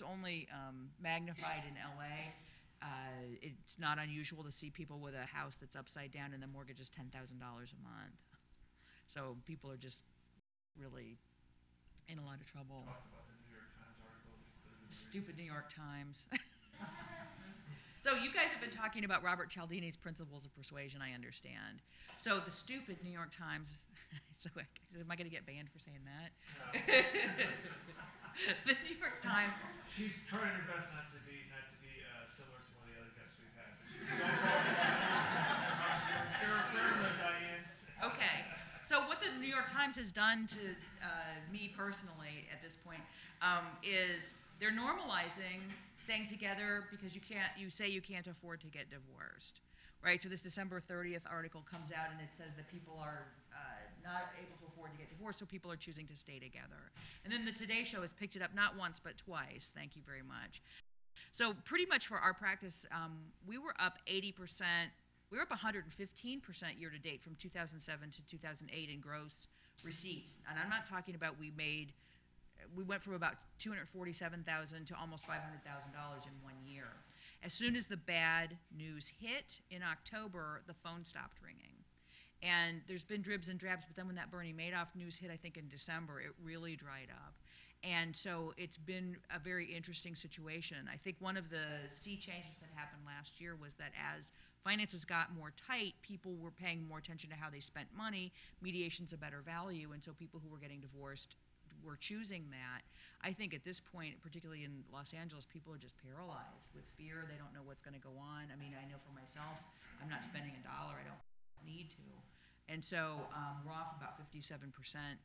only magnified in LA. It's not unusual to see people with a house that's upside down and the mortgage is $10,000 a month. So people are just really in a lot of trouble. Talk about the New York Times article. Stupid New York Times. So you guys have been talking about Robert Cialdini's Principles of Persuasion, I understand. So the stupid New York Times, so am I going to get banned for saying that? No. The New York Times. She's trying her best not to be similar to one of the other guests we've had. You're a friend of Diane. Okay. So what the New York Times has done to me personally at this point is they're normalizing staying together because you say you can't afford to get divorced, right? So this December 30th article comes out and it says that people are not able to afford to get divorced, so people are choosing to stay together. And then the Today Show has picked it up not once but twice. Thank you very much. So pretty much for our practice, we were up 80%. We were up 115% year to date from 2007 to 2008 in gross receipts. And I'm not talking about we went from about $247,000 to almost $500,000 in 1 year. As soon as the bad news hit in October, the phone stopped ringing. And there's been dribs and drabs, but then when that Bernie Madoff news hit, I think in December, it really dried up. And so it's been a very interesting situation. I think one of the sea changes that happened last year was that as finances got more tight, people were paying more attention to how they spent money. Mediation's a better value, and so people who were getting divorced were choosing that. I think at this point, particularly in Los Angeles, people are just paralyzed with fear. They don't know what's going to go on. I mean, I know for myself, I'm not spending $1. I don't need to. And so we're off about 57%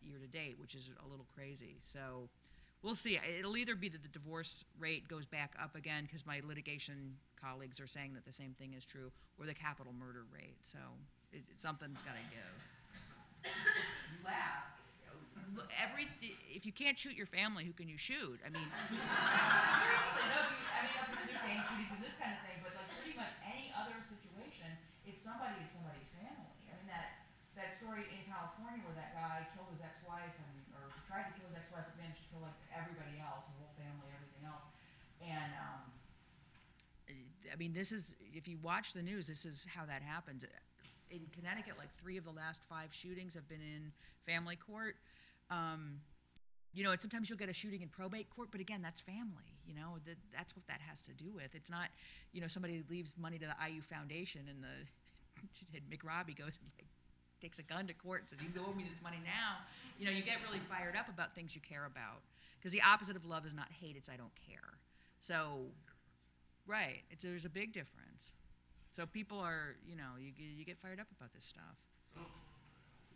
year to date, which is a little crazy. So we'll see. It'll either be that the divorce rate goes back up again, because my litigation colleagues are saying that the same thing is true, or the capital murder rate. So something's got to give. You laugh. If you can't shoot your family, who can you shoot? I mean, seriously, nobody's saying shooting for this kind of thing, but like pretty much any other situation, it's somebody's family. I mean, that story in California where that guy killed his ex-wife or tried to kill his ex-wife, but managed to kill like everybody else, the whole family, everything else. And I mean, this is, if you watch the news, this is how that happens. In Connecticut, like 3 of the last 5 shootings have been in family court. You know, and sometimes you'll get a shooting in probate court, but again, that's family. You know, that's what that has to do with. It's not, you know, somebody leaves money to the IU Foundation and McRobbie goes and like takes a gun to court and says, "You owe me this money now." You know, you get really fired up about things you care about, because the opposite of love is not hate; it's I don't care. So, right, there's a big difference. So people are, you know, you get fired up about this stuff. So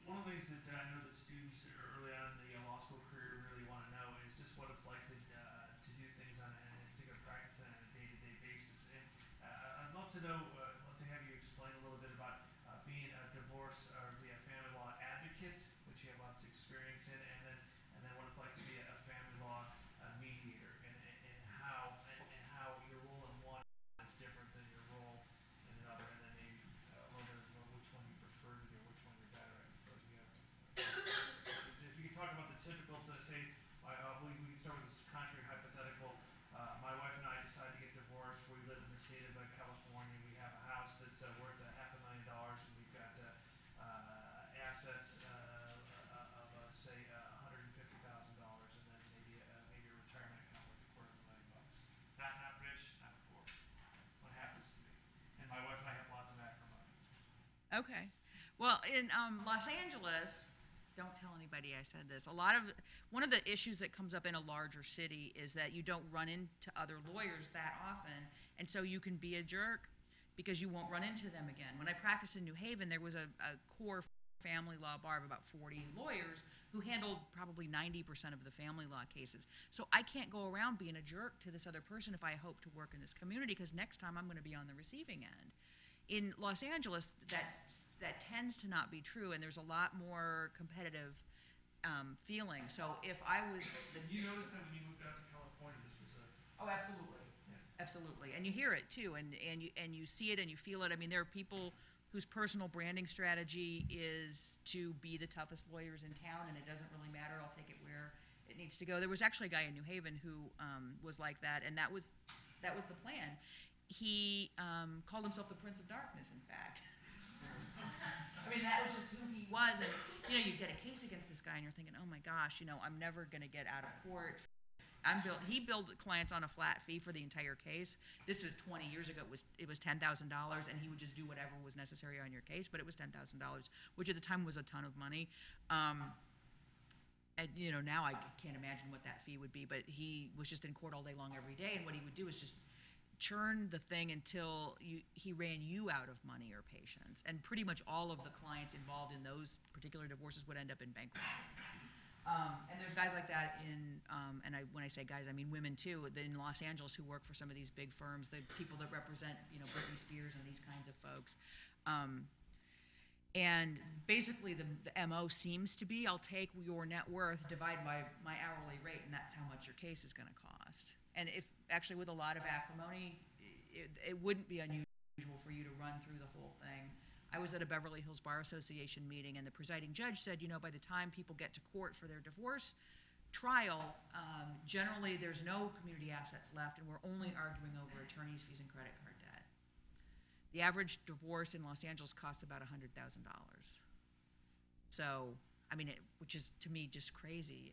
one of the things that I know that students early on in the law school career really want to know is just what it's like to do things on a particular practice on a day-to-day basis. And I'd love to know, I'd love to have you explain a little bit about being a divorce or be a family law advocate, which you have lots of experience in, and then what it's like to be a family law mediator, and how your role in one is different than your role in another, and then maybe a little bit of which one you prefer to do, which one you're better at. If you could talk about the typical, say, we can start with this contrary hypothetical. My wife and I decided to get divorced. We live in the state of California. We have a house that's worth $500,000, and we've got assets of say $150,000, and then maybe a retirement account worth $250,000. Not rich, not poor. What happens to me? And my wife and I have lots of acrimony. Okay. Well, in Los Angeles, don't tell anybody I said this. One of the issues that comes up in a larger city is that you don't run into other lawyers that often, and so you can be a jerk because you won't run into them again. When I practiced in New Haven, there was a core family law bar of about 40 lawyers who handled probably 90% of the family law cases. So I can't go around being a jerk to this other person if I hope to work in this community, because next time I'm going to be on the receiving end. In Los Angeles, that tends to not be true, and there's a lot more competitive feeling. So if I was... Did you notice that when you moved out to California, this was a... Oh, absolutely. Yeah. Absolutely. And you hear it, too, and you see it and you feel it. I mean, there are people whose personal branding strategy is to be the toughest lawyers in town, and it doesn't really matter. I'll take it it needs to go. There was actually a guy in New Haven who was like that, and that was the plan. He called himself the Prince of Darkness, in fact. I mean, that was just who he was, and you get a case against this guy, and you're thinking, oh my gosh, I'm never going to get out of court. He billed clients on a flat fee for the entire case. This is 20 years ago. It was $10,000, and he would just do whatever was necessary on your case. But it was $10,000, which at the time was a ton of money. And now I can't imagine what that fee would be. But he was just in court all day long every day, and what he would do is just churn the thing until he ran you out of money or patience. And pretty much all of the clients involved in those particular divorces would end up in bankruptcy. And there's guys like that when I say guys, I mean women too, in Los Angeles who work for some of these big firms, the people that represent, Britney Spears and these kinds of folks. And basically the MO seems to be, I'll take your net worth, divide by my hourly rate, and that's how much your case is going to cost. And if actually with a lot of acrimony, it wouldn't be unusual for you to run through the whole thing. I was at a Beverly Hills Bar Association meeting, and the presiding judge said, by the time people get to court for their divorce trial, generally there's no community assets left, and we're only arguing over attorney's fees and credit card debt. The average divorce in Los Angeles costs about $100,000. So, which is to me just crazy.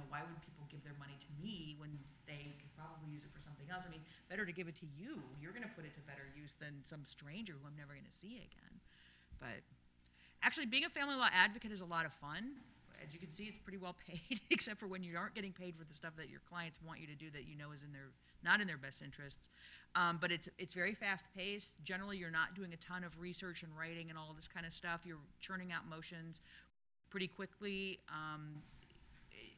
Why would people give their money to me when they could probably use it for something else? Better to give it to you. You're going to put it to better use than some stranger who I'm never going to see again. But actually, being a family law advocate is a lot of fun. As you can see, it's pretty well paid, except for when you aren't getting paid for the stuff that your clients want you to do that is not in their best interests. But it's very fast-paced. Generally, you're not doing a ton of research and writing and all this kind of stuff. You're churning out motions pretty quickly.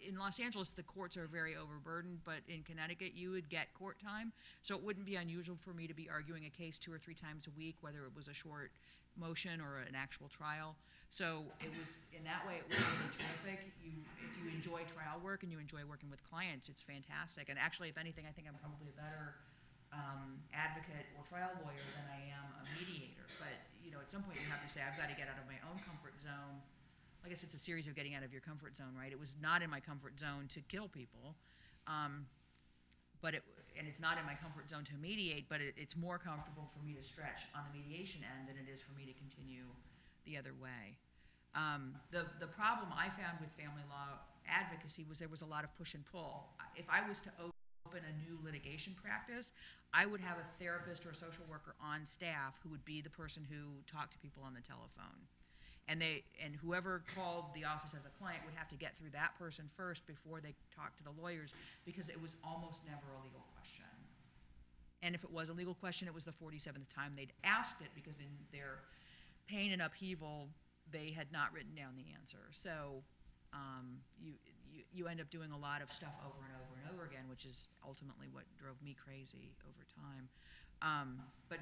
In Los Angeles, the courts are very overburdened, but in Connecticut, you would get court time. So it wouldn't be unusual for me to be arguing a case 2 or 3 times a week, whether it was a short motion or an actual trial. So in that way, it was really terrific. If you enjoy trial work and you enjoy working with clients, it's fantastic. And actually, if anything, I think I'm probably a better advocate or trial lawyer than I am a mediator. But, at some point you have to say, I've got to get out of my own comfort zone. I guess it's a series of getting out of your comfort zone, right? It was not in my comfort zone to kill people, and it's not in my comfort zone to mediate, but it's more comfortable for me to stretch on the mediation end than it is for me to continue the other way. The problem I found with family law advocacy was there was a lot of push and pull. If I was to open a new litigation practice, I would have a therapist or a social worker on staff who would be the person who talked to people on the telephone. And whoever called the office as a client would have to get through that person first before they talked to the lawyers, because it was almost never a legal question. And if it was a legal question, it was the 47th time they'd asked it, because in their pain and upheaval, they had not written down the answer. So you end up doing a lot of stuff over and over and over again, which is ultimately what drove me crazy over time. But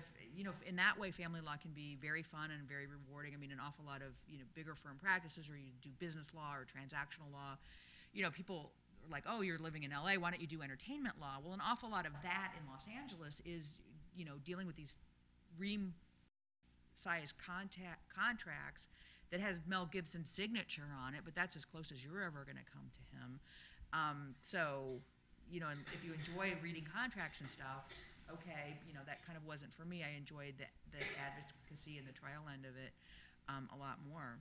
in that way, family law can be very fun and very rewarding. An awful lot of bigger firm practices, or you do business law or transactional law. People are like, oh, you're living in LA, why don't you do entertainment law? Well, an awful lot of that in Los Angeles is dealing with these ream-sized contracts that has Mel Gibson's signature on it, but that's as close as you're ever going to come to him. And if you enjoy reading contracts and stuff, okay, that kind of wasn't for me. I enjoyed the advocacy and the trial end of it a lot more.